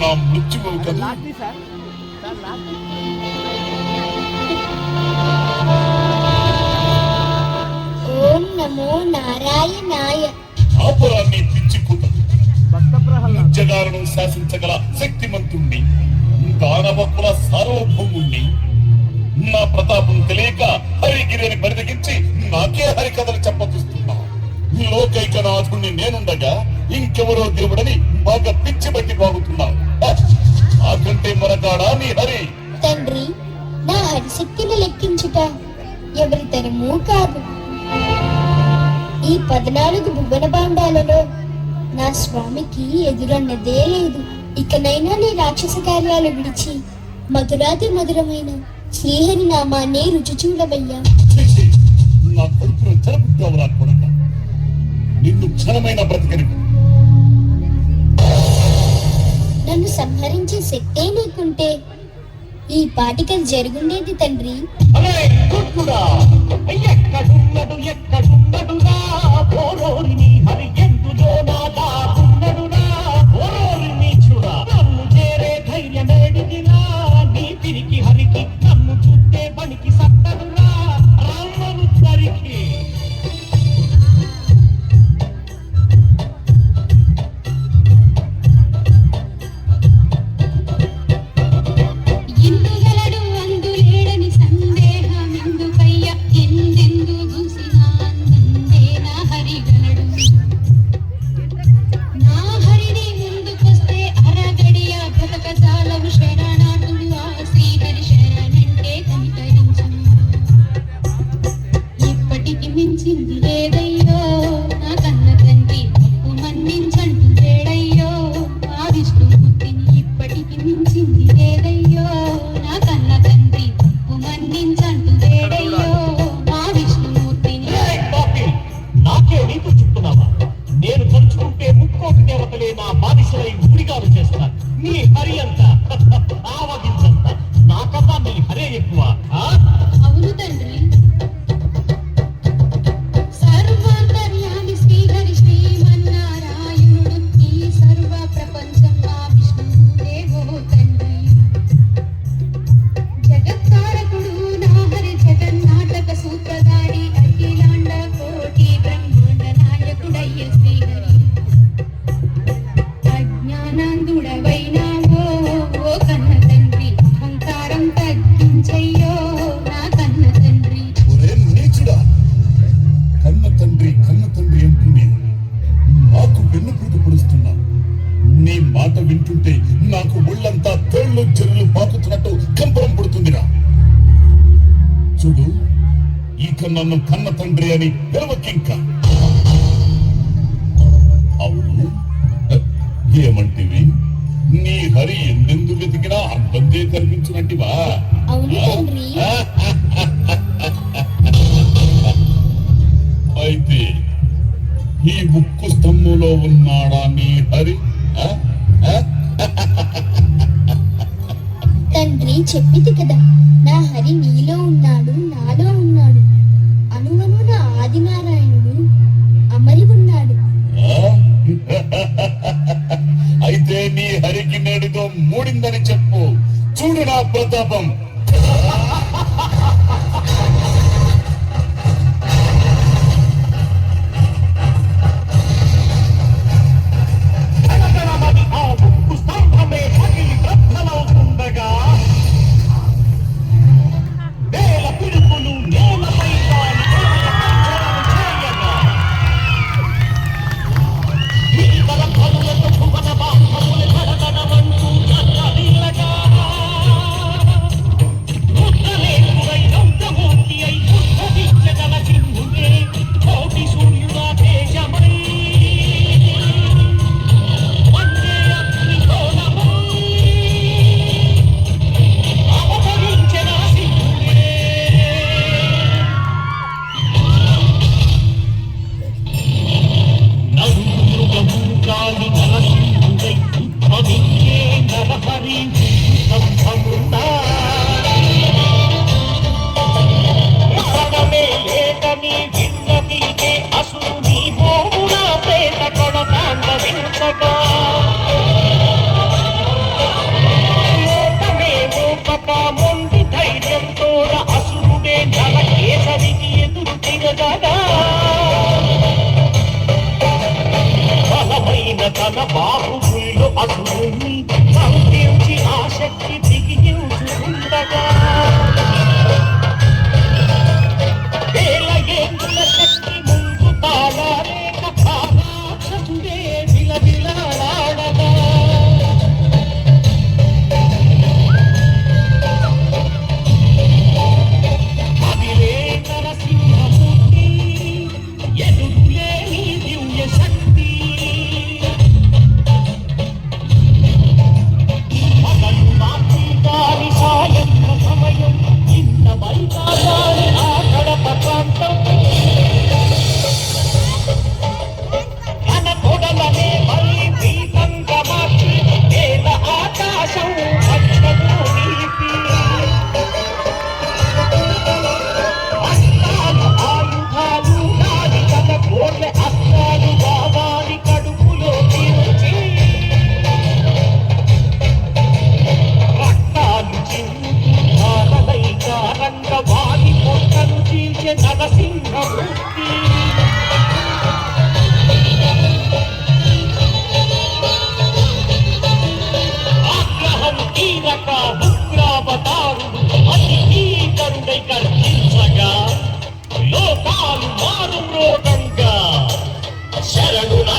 నా మృత్యువు కదా. ఓం నమో నారాయణాయ. ఆపురాన్ని పిచ్చిపోత జగాలను శాసించగల శక్తిమంతుణ్ణి, దానవకుల సార్వభౌముణ్ణి. నా ప్రతాపం తెలియక హరిగిరిని బరిదగించి నాకే హరికథలు చెప్పదూస్తున్నా. లోకైకనాథుణ్ణి నేనుండగా ఇంకెవరో దేవుడని బాగా పిచ్చి బట్టి బాగుతున్నావు. నాకంటే మరగాడా నీ హరి? తండ్రి, నా హరిశక్తిని లెక్కించుట ఎవరి తరమూ కాదు. ఈ 14 భువన భాండాలలో నా స్వామికి ఎదురన్నదే లేదు. ఇకనైనా నీ రాక్షస కార్యాలు విడిచి మధురాతి మధురమైన శ్రీహరి నామాన్ని రుచి చూడవయ్యా. నా కడుపులో చెరపుట్టావురా కొడక, నిన్ను క్షణమైన బ్రతికని. నన్ను సంహరించే శక్తే నీకుంటే ఈ పాటికలు జరుగుండేది తండ్రి. వింటుంటే నాకు ఒళ్ళంతా తేళ్లు చెరువులు పాకుతున్నట్టు కంపరం పుడుతుందిరా. చూడు, ఇక నన్ను కన్న తండ్రి అని పిలవకింక. అవును, ఏమంటివి? నీ హరి ఎందెందు వెతికినా అంతందే కనిపించినట్టువా? అయితే ఈ ముక్కు స్తంభంలో ఉన్నాడా నీ హరి? తండ్రి చెప్పింది కదా, నా హరి నీలో ఉన్నాడు, నాలో ఉన్నాడు. అనువను నా ఆదినారాయణుడు అమరి ఉన్నాడు. అయితే నీ హరికి నేడుతో మూడిందని చెప్పు. చూడు నా ప్రతాపం.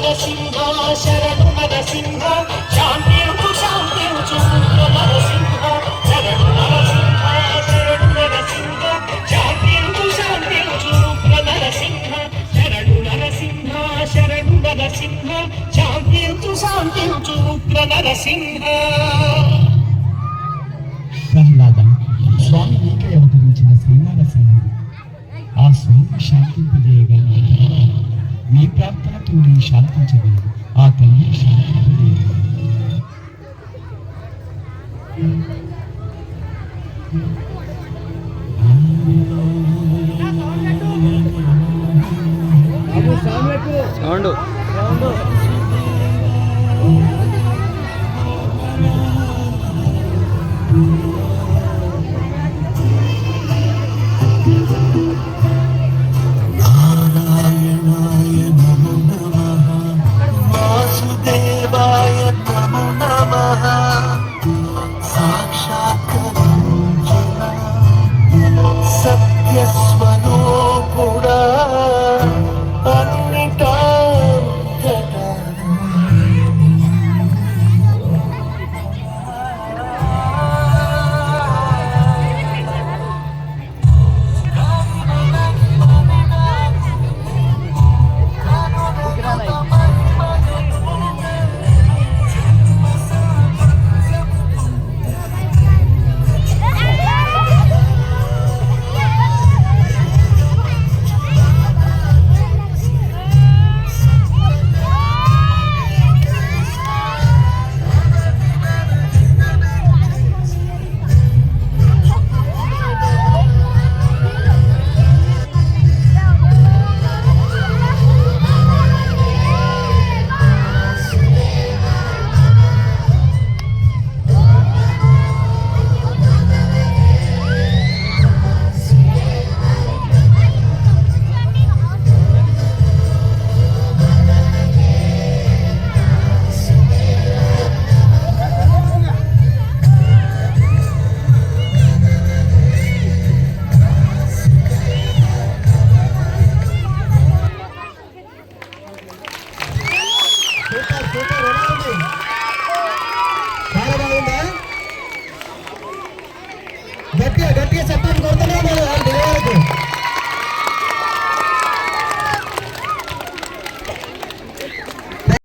నరసింహ శరణు నరసింహ శాంతించు శాంతించు నరసింహ శరణు నరసింహ శరణు నరసింహ శాంతించు శాంతించు నరసింహ శరణు నరసింహ శరణు నరసింహ శాంతించు శాంతించు నరసింహ. ప్రహ్లాద, స్వామి నీకై అవతరించిన శ్రీనారసింహుడు. ఆ స్వామి శాంతింపజేయగా నీ ప్రార్థనతో నీ శాంతించగలదు. ఆ తల్లి శాంతింపజేయగలదు. సౌండ్